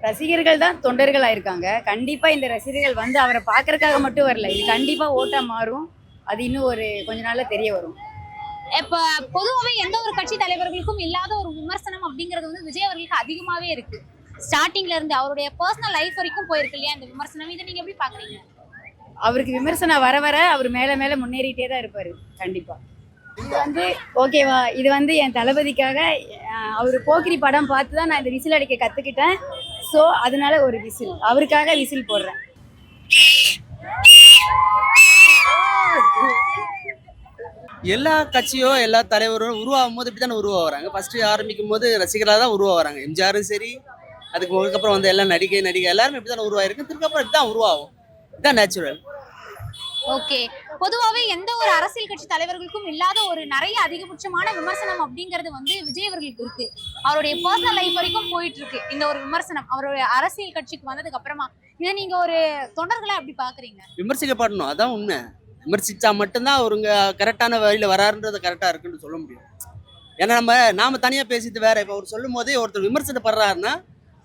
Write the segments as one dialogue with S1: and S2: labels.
S1: ரசிகர்கள் தான் தொண்டர்கள் ஆயிருக்காங்க. கண்டிப்பா இந்த ரசிகர்கள் வந்து அவரை பார்க்கறதுக்காக மட்டும் வரல. இது கண்டிப்பா ஓட்டா மாறும். அது இன்னும் ஒரு கொஞ்ச நாள்ல தெரிய வரும்.
S2: இப்ப பொதுவாவே எந்த ஒரு கட்சி தலைவர்களுக்கும் இல்லாத ஒரு விமர்சனம் அப்படிங்கிறது வந்து விஜய் அவர்களுக்கு அதிகமாவே இருக்கு. ஸ்டார்டிங்ல இருந்து அவருடைய பர்சனல் லைஃப் வரைக்கும் போயிருக்கு இல்லையா இந்த விமர்சனம். இதை நீங்க எப்படி பாக்குறீங்க?
S1: அவருக்கு விமர்சனம் வர வர அவர் மேல மேல முன்னேறிட்டே தான் இருப்பாரு. கண்டிப்பா. இது வந்து ஓகேவா, இது வந்து என் தளபதிக்காக அவர் போக்கிரி படம் பார்த்து தான் நான் இந்த விசில் அடிக்க கத்துக்கிட்டேன். ஸோ அதனால ஒரு விசில் அவருக்காக விசில் போடுறேன்.
S3: எல்லா கட்சியோ எல்லா தலைவரும் உருவாகும் போது இப்படி தானே உருவாகிறாங்க. ஃபர்ஸ்ட் ஆரம்பிக்கும் போது ரசிகர்களாக தான் உருவாகிறாங்க. எம்ஜிஆரும் சரி, அதுக்கப்புறம் வந்து எல்லாம் நடிகை எல்லாருமே இப்படி தானே உருவாயிருக்கு. திருக்கப்புறம் இப்படி தான் உருவாகும். இதுதான் நேச்சுரல்.
S2: ஓகே, பொதுவாவே எந்த ஒரு அரசியல் கட்சி தலைவர்களுக்கும் இல்லாத ஒரு நிறைய அதிகபட்சமான விமர்சனம் அப்படிங்கிறது வந்து விஜய் அவர்களுக்கு இருக்கு. அவருடைய பர்சனல் லைஃப் வரைக்கும் போயிட்டு இருக்கு இந்த ஒரு விமர்சனம் அவருடைய அரசியல் கட்சிக்கு வந்ததுக்கு அப்புறமா. இதை நீங்க ஒரு தொண்டர்களா எப்படி பாக்குறீங்க?
S3: விமர்சிக்கப்படணும், அதான் உண்மை. விமர்சிச்சா மட்டும்தான் அவருங்க கரெக்டான வழியில் வராருன்றது கரெக்டாக இருக்குன்னு சொல்ல முடியும். ஏன்னா நாம தனியாக பேசிட்டு வேற. இப்போ அவர் சொல்லும் போதே ஒருத்தர் விமர்சனப்படுறாருன்னா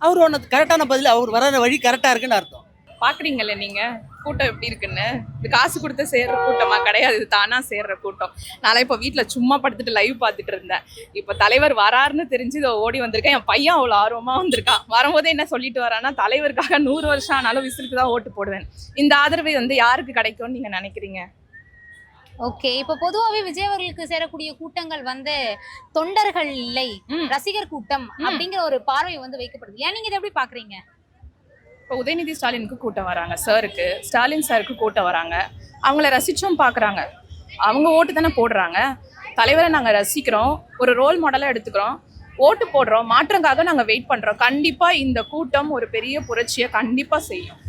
S3: அவர் ஒன்று கரெக்டான பதில், அவர் வர வழி கரெக்டாக இருக்குன்னு அர்த்தம்.
S4: பாக்குறீங்கல்ல நீங்க கூட்டம் எப்படி இருக்குன்னு. இது காசு கொடுத்து சேர்ற கூட்டமா கிடையாது, இது தானா சேர்ற கூட்டம். நான் இப்போ வீட்டுல சும்மா படுத்துட்டு லைவ் பார்த்துட்டு இருந்தேன். இப்போ தலைவர் வராருன்னு தெரிஞ்சு இதை ஓடி வந்திருக்கேன். என் பையன் அவ்வளோ ஆர்வமா வந்திருக்கான். வரும்போதே என்ன சொல்லிட்டு வரான்னா, தலைவருக்காக 100 வருஷம் ஆனாலும் விசிலுக்கு தான் ஓட்டு போடுவேன். இந்த ஆதரவு வந்து யாருக்கு கிடைக்கும்னு நீங்க நினைக்கிறீங்க?
S2: ஓகே, இப்ப பொதுவாவே விஜய் அவர்களுக்கு சேரக்கூடிய கூட்டங்கள் வந்து தொண்டர்கள் இல்லை, ரசிகர் கூட்டம் அப்படிங்கிற ஒரு பார்வை வந்து வைக்கப்படுது. ஏன் நீங்க இதை எப்படி பாக்குறீங்க?
S4: இப்போ உதயநிதி ஸ்டாலினுக்கு கூட்டம் வராங்க, சாருக்கு ஸ்டாலின் சாருக்கு கூட்டம் வராங்க. அவங்கள ரசிச்சும் பார்க்குறாங்க. அவங்க ஓட்டு தானே போடுறாங்க. தலைவரை நாங்கள் ரசிக்கிறோம், ஒரு ரோல் மாடலாக எடுத்துக்கிறோம், ஓட்டு போடுறோம், மாற்றங்காக நாங்கள் வெயிட் பண்ணுறோம். கண்டிப்பாக இந்த கூட்டம் ஒரு பெரிய புரட்சியை கண்டிப்பாக செய்யும்.